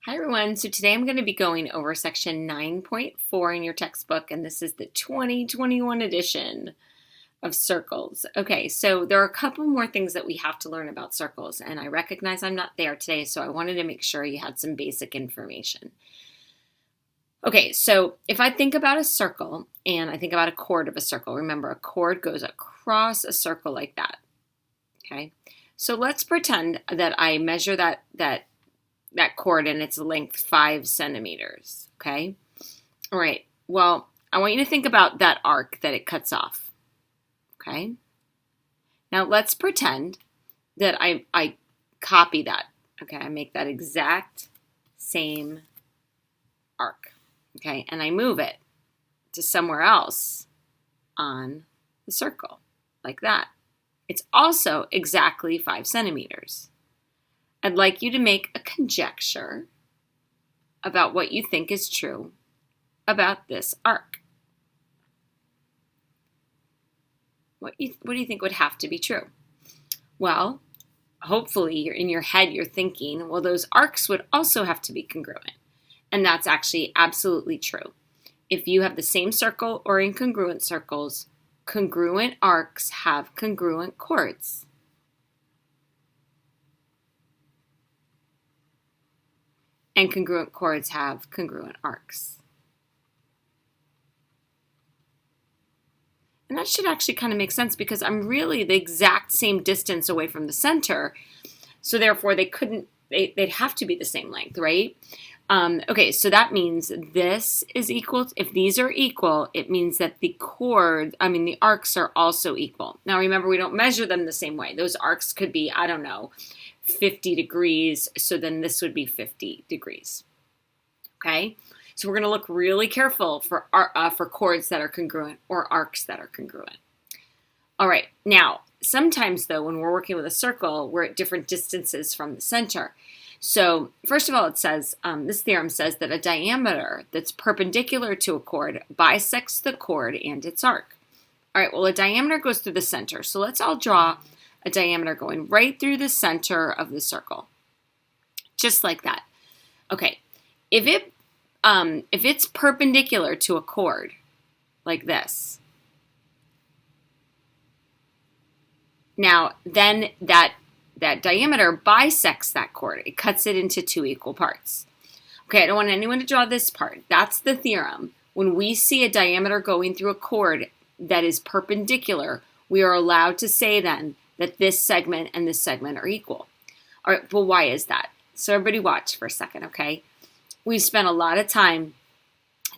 Hi everyone, so today I'm going to be going over section 9.4 in your textbook, and this is the 2021 edition of circles. Okay, so there are a couple more things that we have to learn about circles, and I recognize I'm not there today, so I wanted to make sure you had some basic information. Okay, so if I think about a circle, and I think about a chord of a circle, remember a chord goes across a circle like that, okay? So let's pretend that I measure that chord and its length 5 centimeters, okay? All right, well, I want you to think about that arc that it cuts off, okay? Now let's pretend that I copy that, okay? I make that exact same arc, okay? And I move it to somewhere else on the circle, like that. It's also exactly 5 centimeters. I'd like you to make a conjecture about what you think is true about this arc. What do you think would have to be true? Well, hopefully in your head you're thinking, well, those arcs would also have to be congruent. And that's actually absolutely true. If you have the same circle or incongruent circles, congruent arcs have congruent chords. And congruent chords have congruent arcs. And that should actually kind of make sense because I'm really the exact same distance away from the center. So therefore they'd have to be the same length, right? Okay, so that means this is equal. If these are equal, it means that the arcs are also equal. Now remember, we don't measure them the same way. Those arcs could be, 50 degrees, so then this would be 50 degrees. Okay, so we're going to look really careful for chords that are congruent or arcs that are congruent. All right, now sometimes though when we're working with a circle, we're at different distances from the center. So first of all, it says, this theorem says that a diameter that's perpendicular to a chord bisects the chord and its arc. All right, well, a diameter goes through the center, so let's all draw a diameter going right through the center of the circle, just like that. Okay, if it's perpendicular to a chord, like this, now then that diameter bisects that chord. It cuts it into 2 equal parts. Okay, I don't want anyone to draw this part. That's the theorem. When we see a diameter going through a chord that is perpendicular, we are allowed to say then that this segment and this segment are equal. All right, well, why is that? So everybody watch for a second, okay? We've spent a lot of time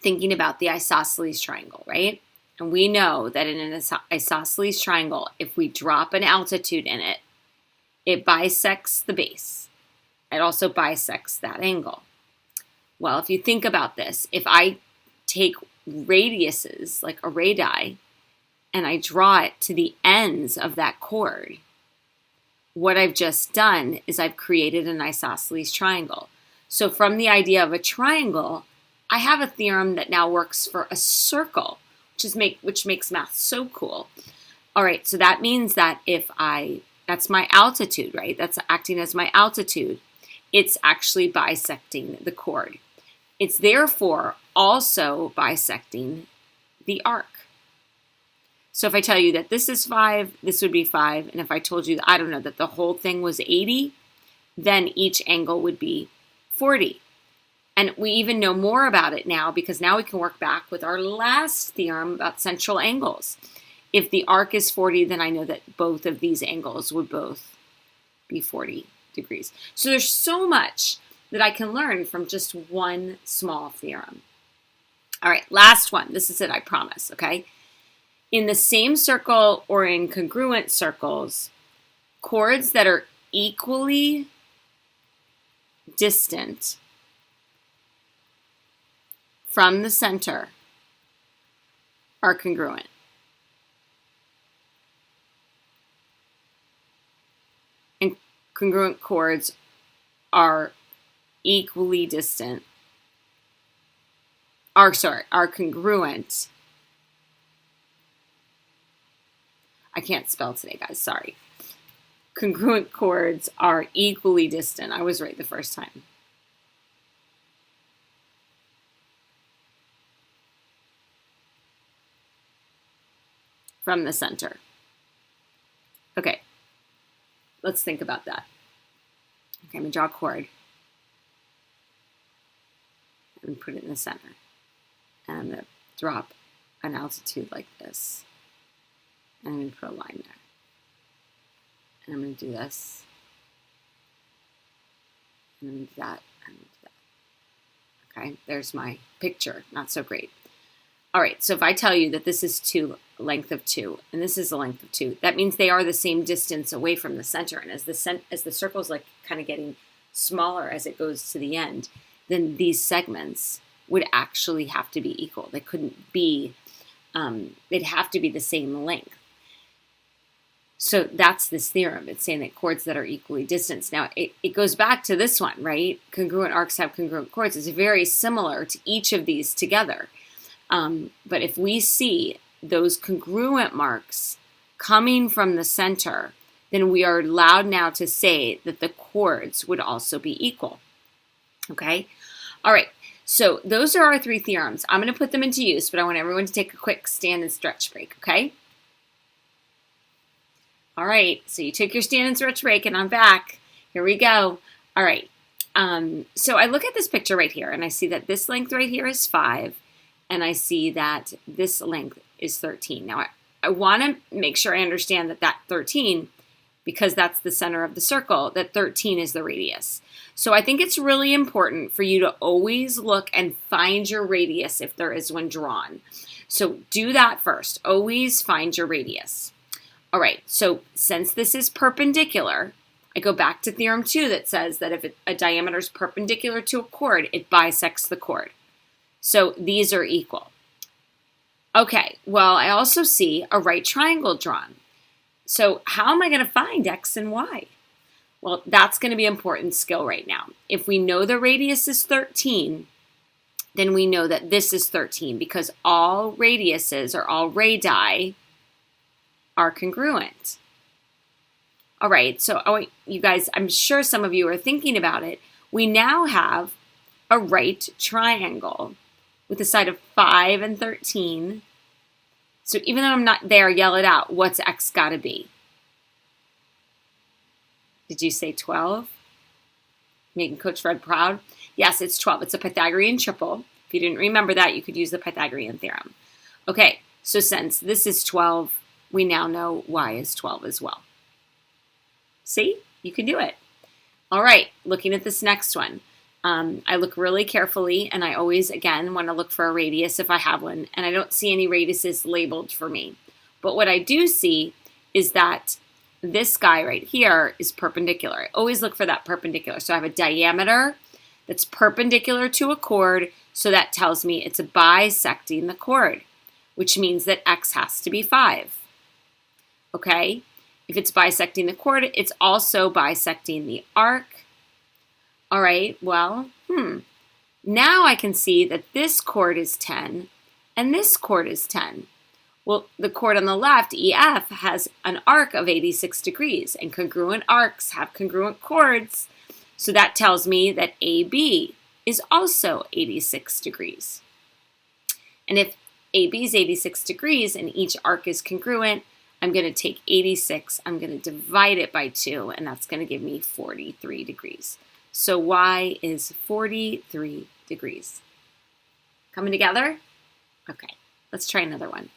thinking about the isosceles triangle, right? And we know that in an isosceles triangle, if we drop an altitude in it, it bisects the base. It also bisects that angle. Well, if you think about this, if I take radiuses, like a radii, and I draw it to the ends of that chord, what I've just done is I've created an isosceles triangle. So from the idea of a triangle, I have a theorem that now works for a circle, which makes math so cool. All right, so that means that that's my altitude, right? That's acting as my altitude. It's actually bisecting the chord. It's therefore also bisecting the arc. So if I tell you that this is 5, this would be 5. And if I told you, that the whole thing was 80, then each angle would be 40. And we even know more about it now because now we can work back with our last theorem about central angles. If the arc is 40, then I know that both of these angles would both be 40 degrees. So there's so much that I can learn from just one small theorem. All right, last one. This is it, I promise, okay? In the same circle or in congruent circles, chords that are equally distant from the center are congruent. And congruent chords are equally distant, are congruent. I can't spell today, guys, sorry. Congruent chords are equally distant. I was right the first time. from the center. Okay, let's think about that. Okay, I'm going to draw a chord and put it in the center. And I'm going to drop an altitude like this. And I'm going to put a line there. And I'm going to do this. And I'm going to do that. And I'm going to do that. Okay, there's my picture. Not so great. All right, so if I tell you that this is length of 2, and this is the length of 2, that means they are the same distance away from the center. And as the circle is like kind of getting smaller as it goes to the end, then these segments would actually have to be equal. They couldn't be, they'd have to be the same length. So that's this theorem. It's saying that chords that are equally distanced. Now, it goes back to this one, right? Congruent arcs have congruent chords. It's very similar to each of these together. But if we see those congruent marks coming from the center, then we are allowed now to say that the chords would also be equal. Okay? All right. So those are our 3 theorems. I'm going to put them into use, but I want everyone to take a quick stand and stretch break, okay? All right. So you took your stand and stretch break, and I'm back. Here we go. All right. So I look at this picture right here, and I see that this length right here is 5, and I see that this length is 13. Now, I want to make sure I understand that 13, because that's the center of the circle, that 13 is the radius. So I think it's really important for you to always look and find your radius if there is one drawn. So do that first. Always find your radius. All right, so since this is perpendicular, I go back to Theorem 2 that says that if a diameter is perpendicular to a chord, it bisects the chord. So these are equal. Okay, well, I also see a right triangle drawn. So how am I going to find x and y? Well, that's going to be an important skill right now. If we know the radius is 13, then we know that this is 13 because all radiuses or all radii are congruent. All right, so you guys, I'm sure some of you are thinking about it. We now have a right triangle with a side of 5 and 13. So even though I'm not there, yell it out. What's x got to be? Did you say 12? Making Coach Fred proud? Yes, it's 12. It's a Pythagorean triple. If you didn't remember that, you could use the Pythagorean theorem. Okay, so since this is 12, we now know y is 12 as well. See? You can do it. All right, looking at this next one. I look really carefully, and I always, again, want to look for a radius if I have one, and I don't see any radiuses labeled for me. But what I do see is that this guy right here is perpendicular. I always look for that perpendicular. So I have a diameter that's perpendicular to a chord, so that tells me it's bisecting the chord, which means that x has to be 5. Okay? If it's bisecting the chord, it's also bisecting the arc. All right, well, now I can see that this chord is 10 and this chord is 10. Well, the chord on the left, EF, has an arc of 86 degrees, and congruent arcs have congruent chords. So that tells me that AB is also 86 degrees. And if AB is 86 degrees and each arc is congruent, I'm going to take 86, I'm going to divide it by 2, and that's going to give me 43 degrees. So Y is 43 degrees. Coming together? Okay, let's try another one.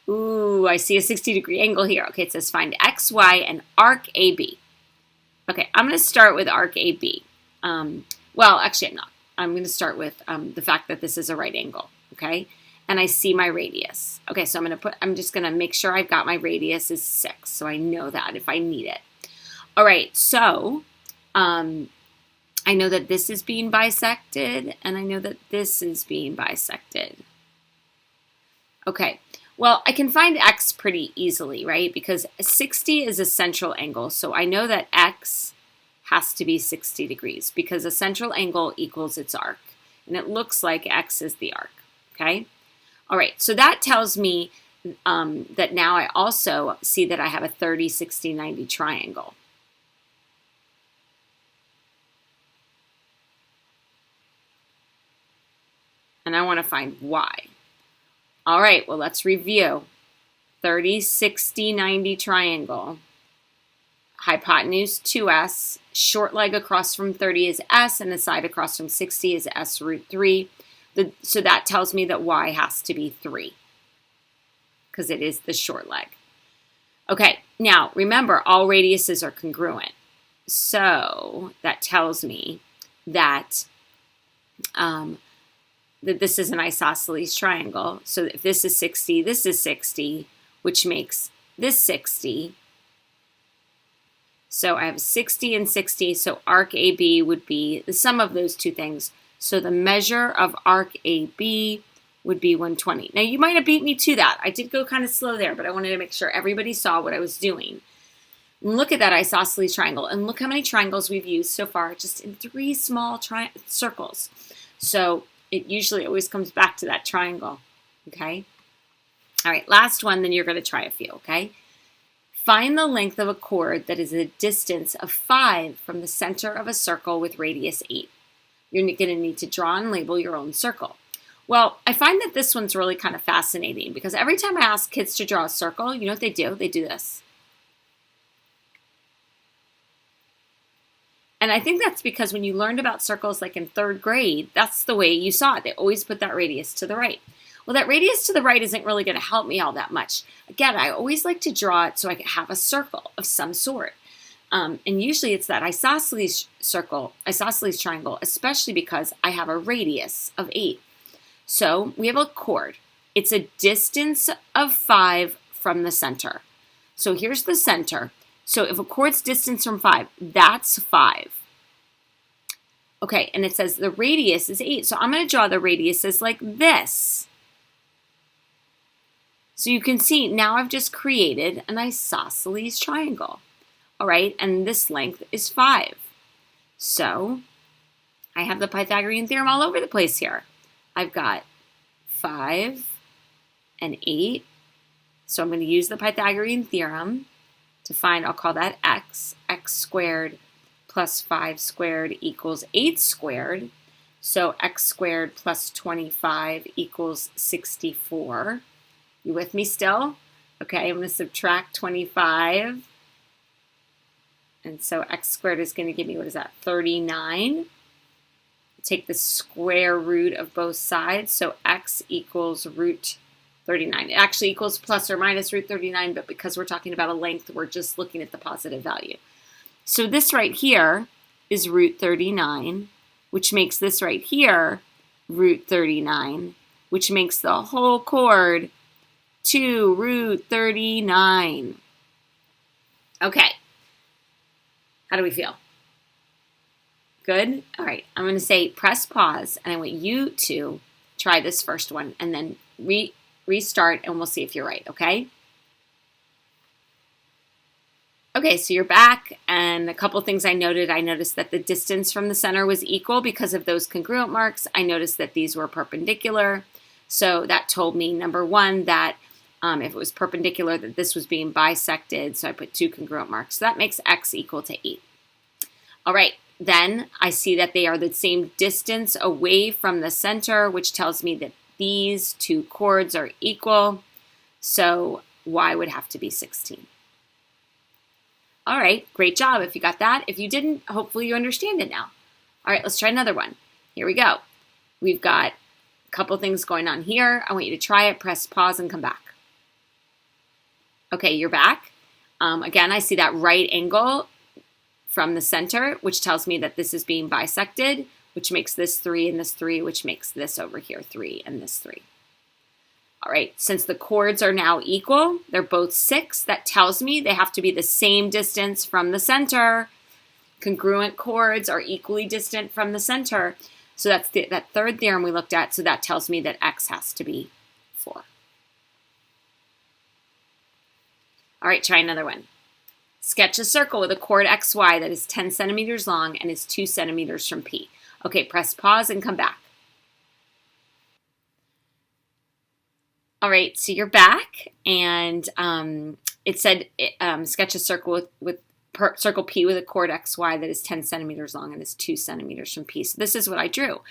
Ooh, I see a 60-degree angle here. Okay, it says find x, y, and arc AB. Okay, I'm going to start with arc AB. Well, actually, I'm not. I'm going to start with the fact that this is a right angle, okay? And I see my radius. Okay, so I'm just going to make sure I've got my radius is 6, so I know that if I need it. All right, so I know that this is being bisected, and I know that this is being bisected. Okay, well, I can find x pretty easily, right? Because 60 is a central angle, so I know that x has to be 60 degrees because a central angle equals its arc, and it looks like x is the arc, okay? All right, so that tells me that now I also see that I have a 30, 60, 90 triangle. And I want to find y. All right, well, let's review. 30, 60, 90 triangle. Hypotenuse 2s. Short leg across from 30 is s, and the side across from 60 is s root 3. So that tells me that y has to be 3 because it is the short leg. Okay, now remember, all radiuses are congruent. So that tells me that, that this is an isosceles triangle. So if this is 60, this is 60, which makes this 60. So I have 60 and 60, so arc AB would be the sum of those two things. So the measure of arc AB would be 120. Now you might have beat me to that. I did go kind of slow there, but I wanted to make sure everybody saw what I was doing. Look at that isosceles triangle, and look how many triangles we've used so far, just in 3 small circles. So it usually always comes back to that triangle, okay? All right, last one, then you're going to try a few, okay? Find the length of a chord that is a distance of 5 from the center of a circle with radius 8. You're going to need to draw and label your own circle. Well, I find that this one's really kind of fascinating because every time I ask kids to draw a circle, you know what they do? They do this. And I think that's because when you learned about circles like in 3rd grade, that's the way you saw it. They always put that radius to the right. Well, that radius to the right isn't really going to help me all that much. Again, I always like to draw it so I can have a circle of some sort. And usually it's that isosceles triangle, especially because I have a radius of 8. So we have a chord. It's a distance of 5 from the center. So here's the center. So if a chord's distance from 5, that's 5. Okay, and it says the radius is 8. So I'm going to draw the radius as like this. So you can see now I've just created an isosceles triangle. All right, and this length is 5. So I have the Pythagorean theorem all over the place here. I've got 5 and 8. So I'm going to use the Pythagorean theorem to find, I'll call that x. X squared plus 5 squared equals 8 squared. So x squared plus 25 equals 64. You with me still? Okay, I'm going to subtract 25. And so x squared is going to give me, what is that, 39. Take the square root of both sides. So x equals root 39. It actually equals plus or minus root 39, but because we're talking about a length, we're just looking at the positive value. So this right here is root 39, which makes this right here root 39, which makes the whole chord 2 root 39. Okay. How do we feel? Good? All right. I'm going to say press pause, and I want you to try this first one, and then restart, and we'll see if you're right, okay? Okay, so you're back, and a couple things I noticed that the distance from the center was equal because of those congruent marks. I noticed that these were perpendicular, so that told me, number one, that if it was perpendicular, that this was being bisected, so I put 2 congruent marks. So that makes x equal to 8. All right, then I see that they are the same distance away from the center, which tells me that these 2 chords are equal, so y would have to be 16. All right, great job if you got that. If you didn't, hopefully you understand it now. All right, let's try another one. Here we go. We've got a couple things going on here. I want you to try it, press pause, and come back. Okay, you're back. Again, I see that right angle from the center, which tells me that this is being bisected, which makes this 3 and this 3, which makes this over here 3 and this 3. All right, since the chords are now equal, they're both 6, that tells me they have to be the same distance from the center. Congruent chords are equally distant from the center. So that's that third theorem we looked at, so that tells me that x has to be 4. All right, try another one. Sketch a circle with a chord xy that is 10 centimeters long and is 2 centimeters from P. Okay, press pause and come back. All right, so you're back, and it said sketch a circle with circle P with a chord xy that is 10 centimeters long and is 2 centimeters from P. So this is what I drew.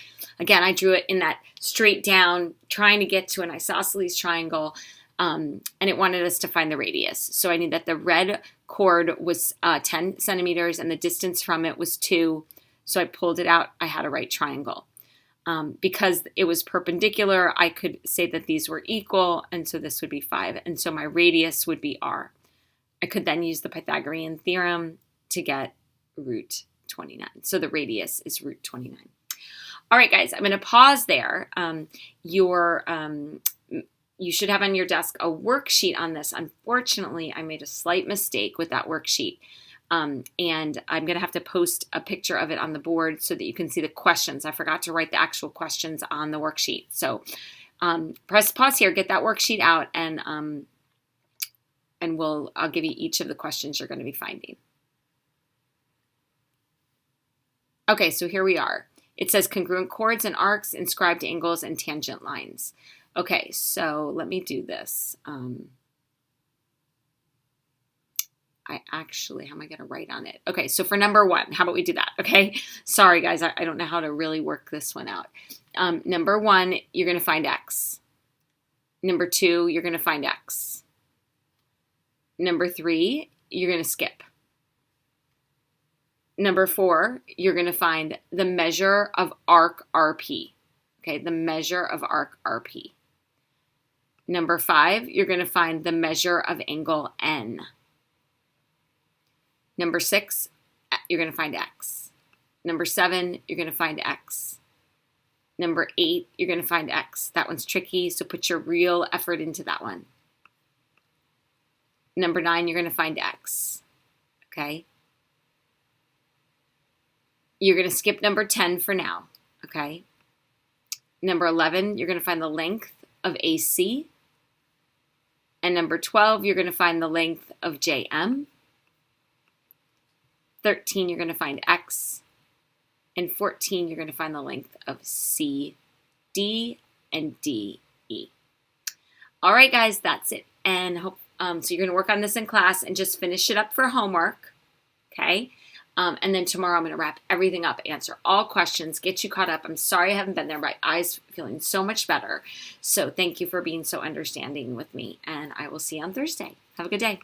Again, I drew it in that straight down, trying to get to an isosceles triangle. And it wanted us to find the radius. So I knew that the red chord was 10 centimeters and the distance from it was 2. So I pulled it out. I had a right triangle. Because it was perpendicular, I could say that these were equal, and so this would be 5. And so my radius would be r. I could then use the Pythagorean theorem to get root 29. So the radius is root 29. All right, guys, I'm going to pause there. You should have on your desk a worksheet on this. Unfortunately, I made a slight mistake with that worksheet. And I'm going to have to post a picture of it on the board so that you can see the questions. I forgot to write the actual questions on the worksheet. So press pause here, get that worksheet out, and I'll give you each of the questions you're going to be finding. Okay, so here we are. It says congruent chords and arcs, inscribed angles, and tangent lines. Okay, so let me do this. How am I going to write on it? Okay, so for number 1, how about we do that? Okay, sorry guys, I don't know how to really work this one out. Number 1, you're going to find x. Number 2, you're going to find x. Number 3, you're going to skip. Number 4, you're going to find the measure of arc RP. Okay, the measure of arc RP. Number 5, you're going to find the measure of angle N. Number 6, you're going to find x. Number 7, you're going to find x. Number 8, you're going to find x. That one's tricky, so put your real effort into that one. Number 9, you're going to find x. Okay? You're going to skip number 10 for now. Okay? Number 11, you're going to find the length of AC. And number 12, you're going to find the length of JM. 13, you're going to find x. And 14, you're going to find the length of CD and DE. All right, guys, that's it. And so you're going to work on this in class and just finish it up for homework. Okay? And then tomorrow I'm going to wrap everything up, answer all questions, get you caught up. I'm sorry I haven't been there. My eyes feeling so much better. So thank you for being so understanding with me. And I will see you on Thursday. Have a good day.